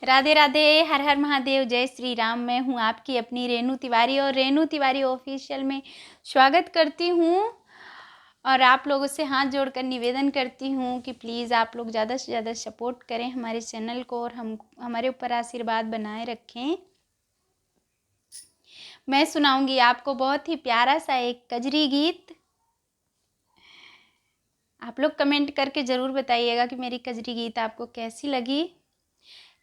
राधे राधे, हर हर महादेव, जय श्री राम। मैं हूँ आपकी अपनी रेणु तिवारी और रेणु तिवारी ऑफिशियल में स्वागत करती हूँ। और आप लोगों से हाथ जोड़कर निवेदन करती हूँ कि प्लीज़ आप लोग ज़्यादा से ज़्यादा सपोर्ट करें हमारे चैनल को और हमारे ऊपर आशीर्वाद बनाए रखें। मैं सुनाऊंगी आपको बहुत ही प्यारा सा एक कजरी गीत। आप लोग कमेंट करके ज़रूर बताइएगा कि मेरी कजरी गीत आपको कैसी लगी।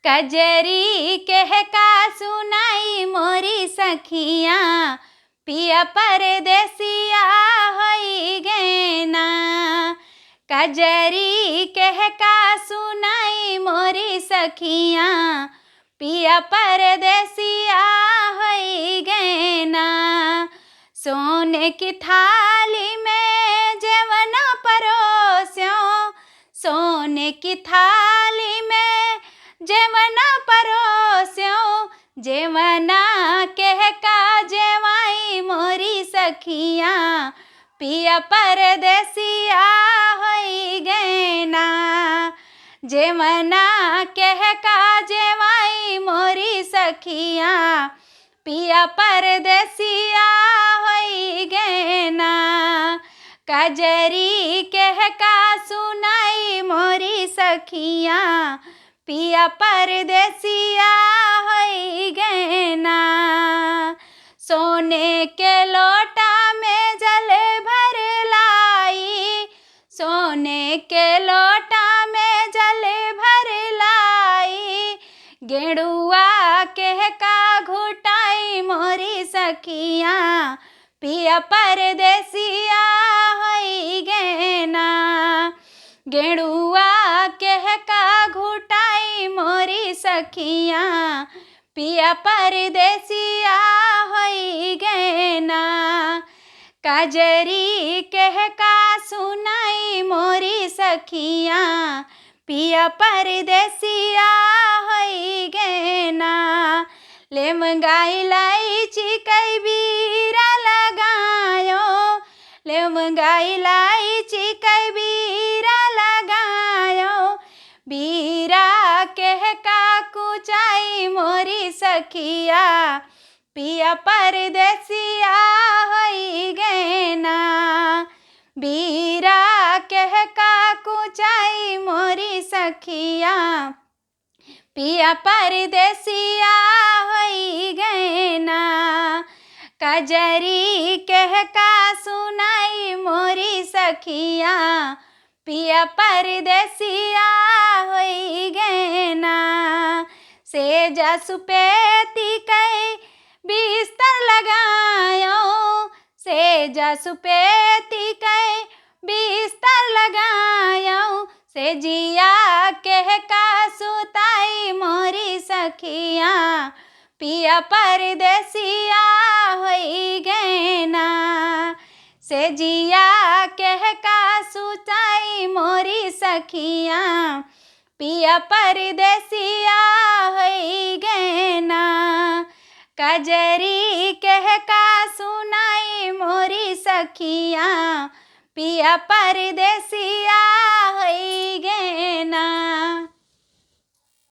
कजरी कह का सुनाई मोरी सखिया, पिया परदेसिया होई गैना। कजरी कह का सुनाई मोरी सखिया, पिया परदेसिया होई गैना। सोने की थाली में जेवना परोस्यों, सोने की थाली में जेवना परोस्यों, जेवना कह का जेवाई मोरी सखिया, पिया परदेसिया होई गैना। जेवना कह का जेवाई मोरी सखिया, पिया परदेसिया होई गैना। कजरी कह का सुनाई मोरी सखिया, पिया परदेसिया होई गैना। सोने के लोटा में जल भर लाई, सोने के लोटा में जल भर लाई। गेड़ुआ कह का घुटाई मोरी सखिया, पिया परदेसिया होई गैना। गेड़ुआ कह का घुटाई मोरी सखिया, पिया परदेसिया होई गैना। कजरी कह का सुनाई मोरी सखिया, पिया परदेसिया होई गैना। ले मंगाई इलायची कई बीरा लगायो, ले मंगाई इलायची कई बीरा लगायो। बीरा कह का कुचाई मोरी सखिया, पिया परदेसिया होई गैना। बीरा कह का कुचाई मोरी सखिया, पिया परदेसिया होई गैना। कजरी कह का सुनाई मोरी सखिया, पिया परदेसिया होई गैना। सेजा सुपेती कई बिस्तर लगायो, सेजा सुपेती कई बिस्तर लगायो। से जिया कह का सुताई मोरी सखिया, पिया परदेसिया होई गैना। से जिया कह का सुताई मोरी सखिया, पिया परदेसिया होई गैना। कजरी कह का सुनाई मोरी सखिया, पिया परदेसिया होई गैना।